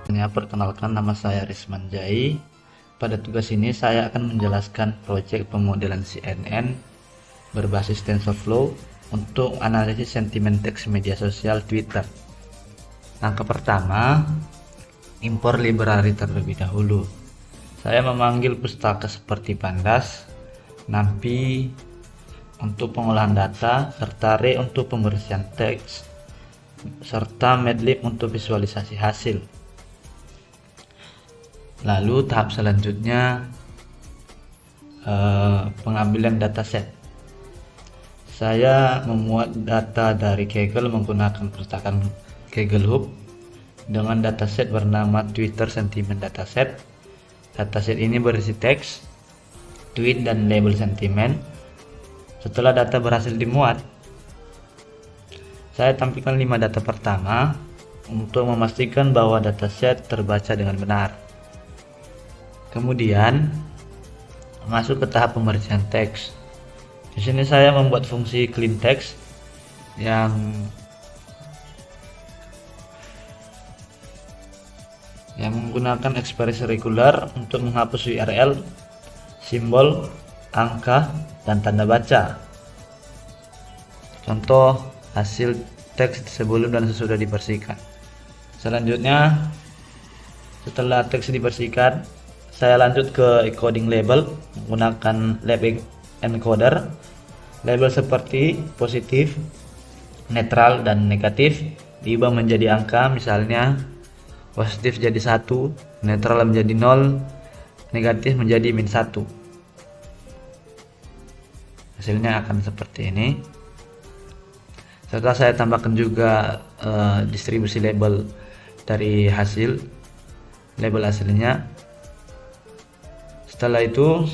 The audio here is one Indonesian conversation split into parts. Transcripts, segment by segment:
Perkenalkan, nama saya Risman Jai. Pada tugas ini saya akan menjelaskan proyek pemodelan CNN berbasis TensorFlow untuk analisis sentimen teks media sosial Twitter. Langkah pertama, impor library terlebih dahulu. Saya memanggil pustaka seperti Pandas, NumPy untuk pengolahan data, serta Ray untuk pembersihan teks, serta Madlib untuk visualisasi hasil. Lalu tahap selanjutnya pengambilan dataset. Saya memuat data dari Kaggle menggunakan percetakan Kaggle Hub dengan dataset bernama Twitter Sentiment Dataset. Dataset ini berisi teks, tweet, dan label sentimen. Setelah data berhasil dimuat, saya tampilkan 5 data pertama untuk memastikan bahwa dataset terbaca dengan benar. Kemudian masuk ke tahap pembersihan teks. Di sini saya membuat fungsi clean text yang menggunakan ekspresi regular untuk menghapus URL, simbol, angka, dan tanda baca. Contoh hasil teks sebelum dan sesudah dibersihkan. Selanjutnya, setelah teks dibersihkan, saya lanjut ke encoding label menggunakan lab encoder. Label seperti positif, netral, dan negatif diubah menjadi angka, misalnya positif jadi 1, netral menjadi 0, negatif menjadi -1. Hasilnya akan seperti ini. Setelah saya tambahkan juga distribusi label dari label hasilnya. Setelah itu,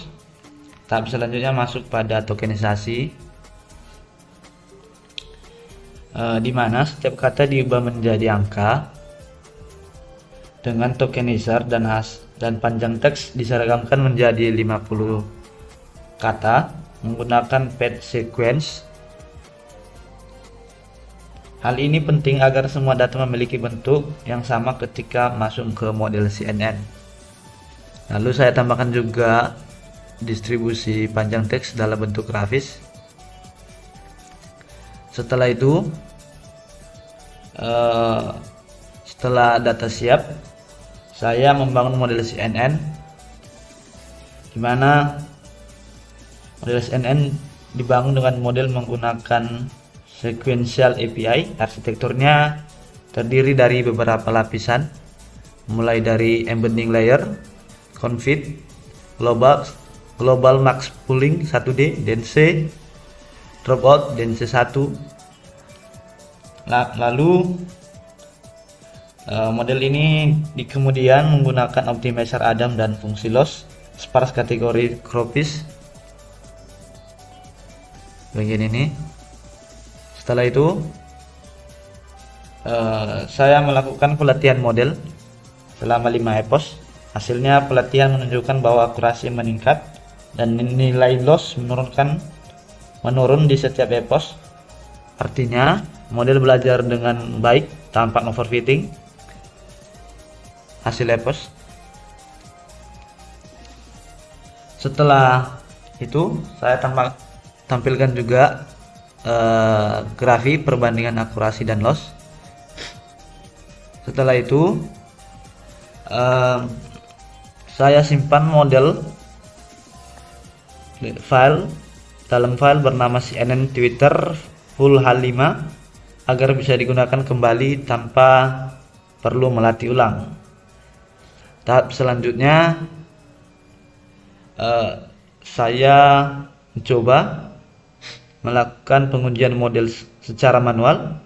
tahap selanjutnya masuk pada tokenisasi, di mana setiap kata diubah menjadi angka dengan tokenizer dan panjang teks diseragamkan menjadi 50 kata menggunakan page sequence. Hal ini penting agar semua data memiliki bentuk yang sama ketika masuk ke model CNN. Lalu saya tambahkan juga distribusi panjang teks dalam bentuk grafis. Setelah itu, setelah data siap, saya membangun model CNN, di mana model CNN dibangun dengan model menggunakan sequential API. Arsitekturnya terdiri dari beberapa lapisan, mulai dari embedding layer, config, global max pooling 1D, dan C, dropout, dan C1. Lalu model ini kemudian menggunakan optimizer Adam dan fungsi loss, sparse kategori Croppies bagian ini. Setelah itu saya melakukan pelatihan model selama 5 epoch. Hasilnya pelatihan menunjukkan bahwa akurasi meningkat dan nilai loss menurun di setiap epoch. Artinya model belajar dengan baik tanpa overfitting hasil epoch. Setelah itu saya tampilkan juga grafik perbandingan akurasi dan loss. Setelah itu saya simpan model dalam file bernama CNN Twitter full H5 agar bisa digunakan kembali tanpa perlu melatih ulang. Tahap selanjutnya saya mencoba melakukan pengujian model secara manual.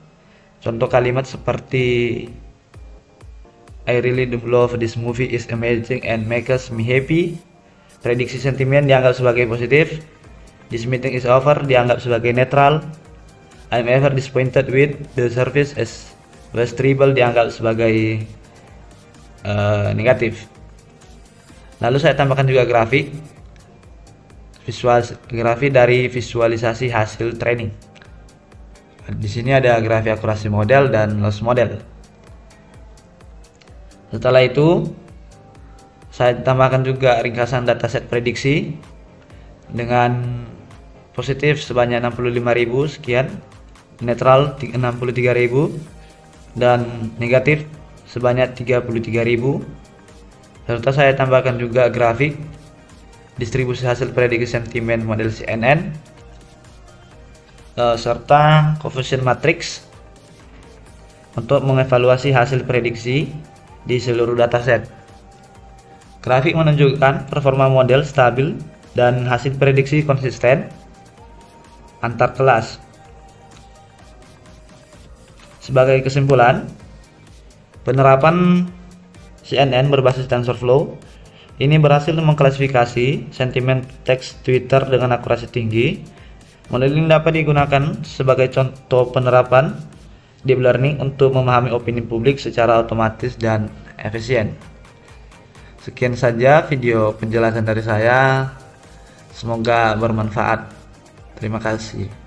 Contoh kalimat seperti I really do love this movie, is amazing and makes me happy. Prediksi sentimen dianggap sebagai positif. This meeting is over dianggap sebagai netral. I'm ever disappointed with the service as was terrible dianggap sebagai negatif. Lalu saya tambahkan juga grafik dari visualisasi hasil training. Di sini ada grafik akurasi model dan loss model. Setelah itu saya tambahkan juga ringkasan dataset prediksi dengan positif sebanyak 65.000 sekian, netral 63.000, dan negatif sebanyak 33.000. Serta saya tambahkan juga grafik distribusi hasil prediksi sentimen model CNN serta conversion matrix untuk mengevaluasi hasil prediksi di seluruh dataset. Grafik menunjukkan performa model stabil dan hasil prediksi konsisten antar kelas. Sebagai kesimpulan, penerapan CNN berbasis TensorFlow ini berhasil mengklasifikasi sentimen teks Twitter dengan akurasi tinggi. Model ini dapat digunakan sebagai contoh penerapan deep learning untuk memahami opini publik secara otomatis dan efisien. Sekian saja video penjelasan dari saya. Semoga bermanfaat. Terima kasih.